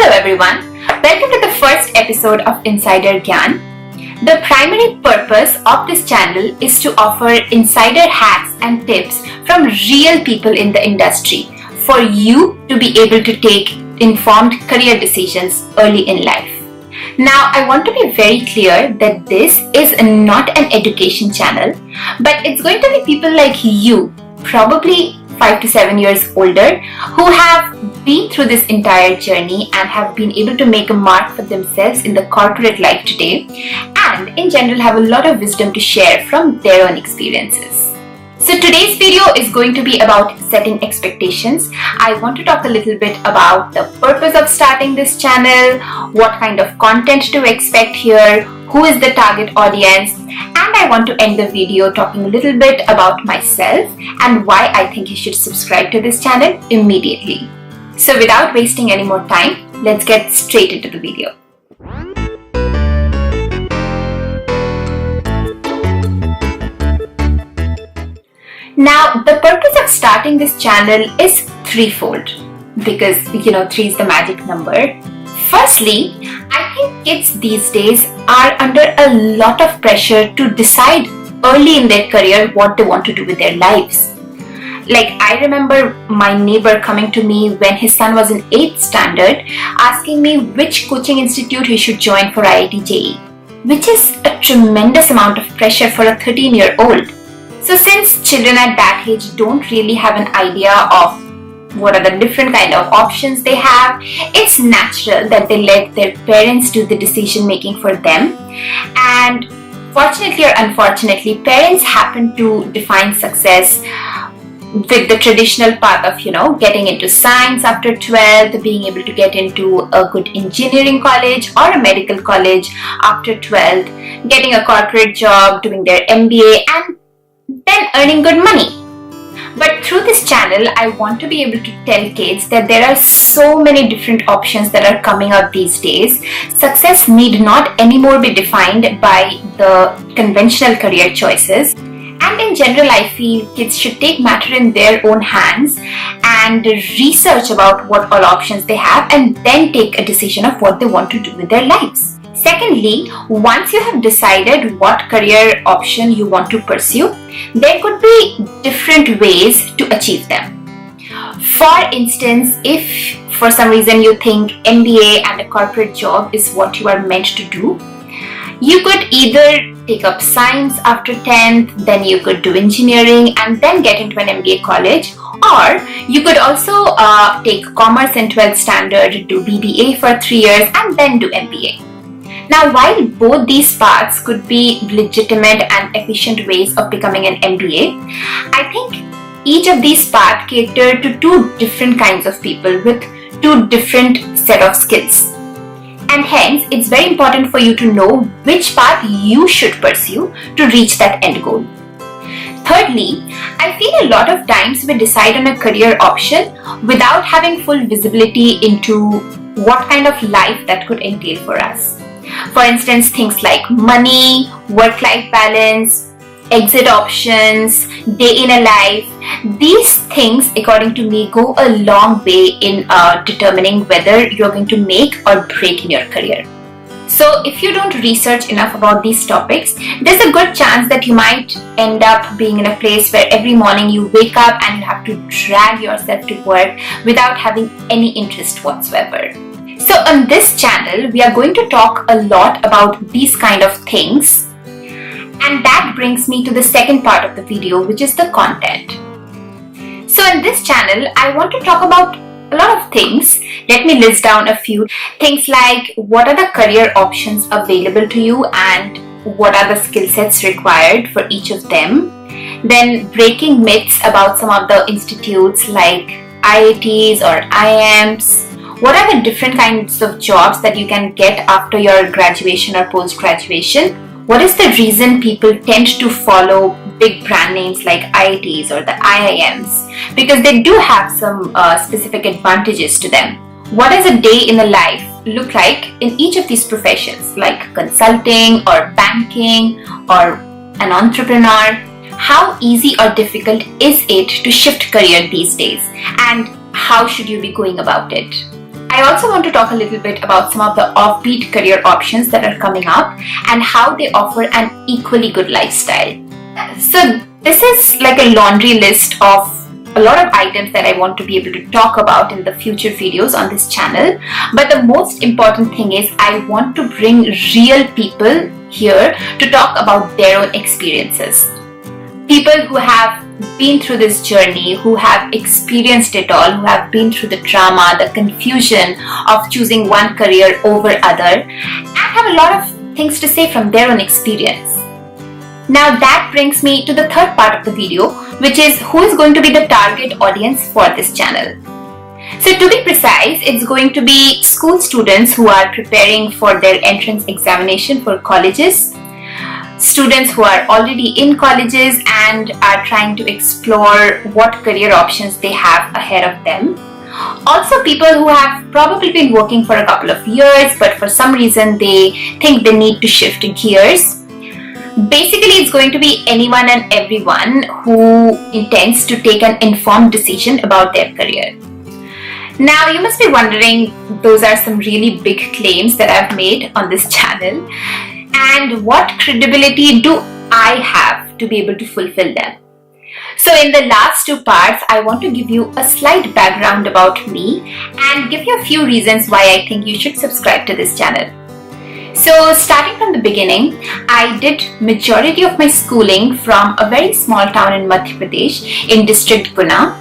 Hello everyone, welcome to the first episode of Insider Gyan. The primary purpose of this channel is to offer insider hacks and tips from real people in the industry for you to be able to take informed career decisions early in life. Now, I want to be very clear that this is not an education channel, but it's going to be people like you, probably 5 to 7 years older, who have been through this entire journey and have been able to make a mark for themselves in the corporate life today, and in general have a lot of wisdom to share from their own experiences. So today's video is going to be about setting expectations. I want to talk a little bit about the purpose of starting this channel, what kind of content to expect here, who is the target audience, and I want to end the video talking a little bit about myself and why I think you should subscribe to this channel immediately. So without wasting any more time, let's get straight into the video. Now, the purpose of starting this channel is threefold because, 3 is the magic number. Firstly, I think kids these days are under a lot of pressure to decide early in their career what they want to do with their lives. Like, I remember my neighbor coming to me when his son was in 8th standard asking me which coaching institute he should join for IIT JEE, which is a tremendous amount of pressure for a 13-year-old. So since children at that age don't really have an idea of what are the different kind of options they have, it's natural that they let their parents do the decision making for them. And fortunately or unfortunately, parents happen to define success with the traditional path of, getting into science after 12th, being able to get into a good engineering college or a medical college after 12th, getting a corporate job, doing their MBA, and then earning good money. But through this channel, I want to be able to tell kids that there are so many different options that are coming up these days. Success need not anymore be defined by the conventional career choices. And in general, I feel kids should take matter in their own hands and research about what all options they have and then take a decision of what they want to do with their lives. Secondly, once you have decided what career option you want to pursue, there could be different ways to achieve them. For instance, if for some reason you think MBA and a corporate job is what you are meant to do, you could either take up science after 10th, then you could do engineering and then get into an MBA college, or you could also take commerce in 12th standard, do BBA for 3 years and then do MBA. Now, while both these paths could be legitimate and efficient ways of becoming an MBA, I think each of these paths cater to two different kinds of people with two different set of skills. And hence, it's very important for you to know which path you should pursue to reach that end goal. Thirdly, I feel a lot of times we decide on a career option without having full visibility into what kind of life that could entail for us. For instance, things like money, work-life balance, exit options, day in a life. These things, according to me, go a long way in determining whether you're going to make or break in your career. So if you don't research enough about these topics, there's a good chance that you might end up being in a place where every morning you wake up and you have to drag yourself to work without having any interest whatsoever. So on this channel, we are going to talk a lot about these kind of things, and that brings me to the second part of the video, which is the content. So in this channel, I want to talk about a lot of things. Let me list down a few things like what are the career options available to you and what are the skill sets required for each of them. Then breaking myths about some of the institutes like IITs or IIMs. What are the different kinds of jobs that you can get after your graduation or post-graduation? What is the reason people tend to follow big brand names like IITs or the IIMs? Because they do have some specific advantages to them. What does a day in the life look like in each of these professions, like consulting or banking or an entrepreneur? How easy or difficult is it to shift career these days? And how should you be going about it? I also want to talk a little bit about some of the offbeat career options that are coming up and how they offer an equally good lifestyle. So this is like a laundry list of a lot of items that I want to be able to talk about in the future videos on this channel. But the most important thing is I want to bring real people here to talk about their own experiences. People who have been through this journey, who have experienced it all, who have been through the drama, the confusion of choosing one career over other, and have a lot of things to say from their own experience. Now that brings me to the third part of the video, which is who is going to be the target audience for this channel. So to be precise, it's going to be school students who are preparing for their entrance examination for colleges, students who are already in colleges and are trying to explore what career options they have ahead of them. Also people who have probably been working for a couple of years, but for some reason they think they need to shift gears. Basically, it's going to be anyone and everyone who intends to take an informed decision about their career. Now, you must be wondering, those are some really big claims that I've made on this channel, and what credibility do I have to be able to fulfill them? So in the last two parts, I want to give you a slight background about me and give you a few reasons why I think you should subscribe to this channel. So starting from the beginning, I did majority of my schooling from a very small town in Madhya Pradesh in district Guna.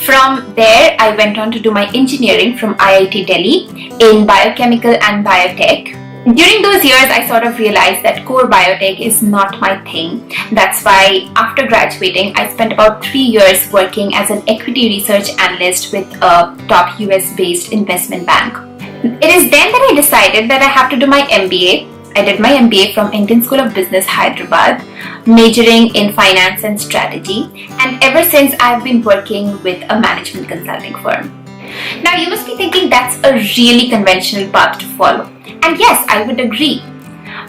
From there, I went on to do my engineering from IIT Delhi in biochemical and biotech. During those years, I sort of realized that core biotech is not my thing. That's why after graduating, I spent about 3 years working as an equity research analyst with a top US-based investment bank. It is then that I decided that I have to do my MBA. I did my MBA from Indian School of Business, Hyderabad, majoring in finance and strategy. And ever since, I've been working with a management consulting firm. Now, you must be thinking that's a really conventional path to follow. And yes, I would agree.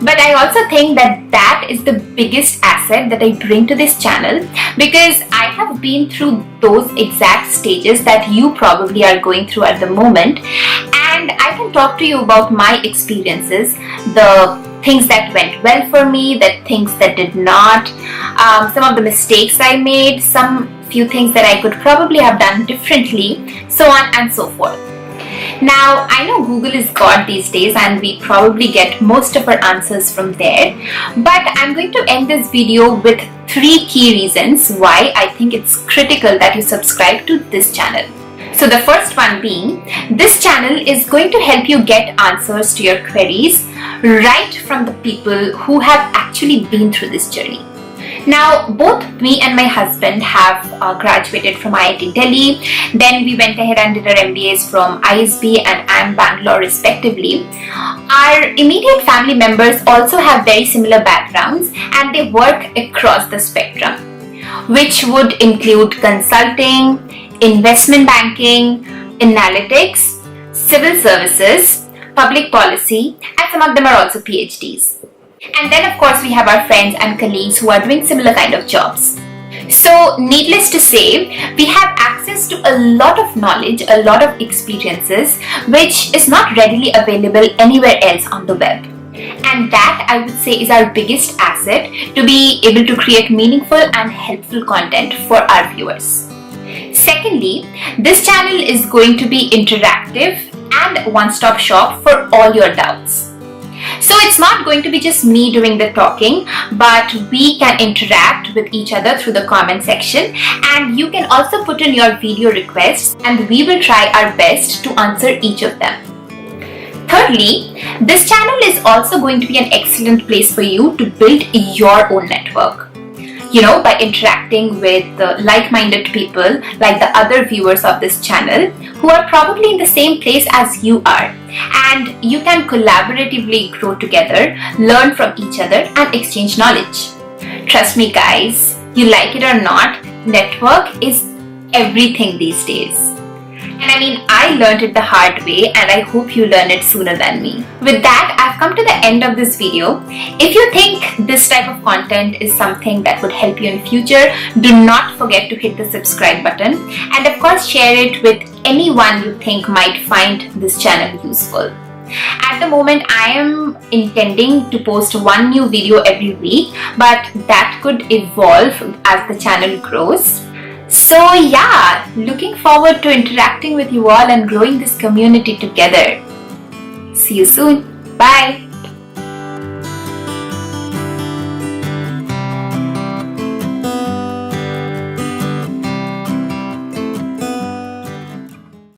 But I also think that that is the biggest asset that I bring to this channel, because I have been through those exact stages that you probably are going through at the moment, and I can talk to you about my experiences, the things that went well for me, the things that did not, some of the mistakes I made, some few things that I could probably have done differently, so on and so forth. Now, I know Google is God these days and we probably get most of our answers from there, but I'm going to end this video with 3 key reasons why I think it's critical that you subscribe to this channel. So the first one being, this channel is going to help you get answers to your queries right from the people who have actually been through this journey. Now, both me and my husband have graduated from IIT Delhi. Then we went ahead and did our MBAs from ISB and IIM Bangalore respectively. Our immediate family members also have very similar backgrounds and they work across the spectrum, which would include consulting, investment banking, analytics, civil services, public policy, and some of them are also PhDs. And then of course we have our friends and colleagues who are doing similar kind of jobs. So needless to say, we have access to a lot of knowledge, a lot of experiences, which is not readily available anywhere else on the web. And that, I would say, is our biggest asset to be able to create meaningful and helpful content for our viewers. Secondly, this channel is going to be interactive and one-stop shop for all your doubts. So it's not going to be just me doing the talking, but we can interact with each other through the comment section, and you can also put in your video requests and we will try our best to answer each of them. Thirdly, this channel is also going to be an excellent place for you to build your own network. You know, by interacting with like-minded people like the other viewers of this channel who are probably in the same place as you are, and you can collaboratively grow together, learn from each other and exchange knowledge. Trust me guys, you like it or not, network is everything these days. And I mean, I learned it the hard way, and I hope you learn it sooner than me. With that, I've come to the end of this video. If you think this type of content is something that would help you in future, do not forget to hit the subscribe button, and of course share it with anyone you think might find this channel useful. At the moment, I am intending to post one new video every week, but that could evolve as the channel grows. So yeah, looking forward to interacting with you all and growing this community together. See you soon. Bye.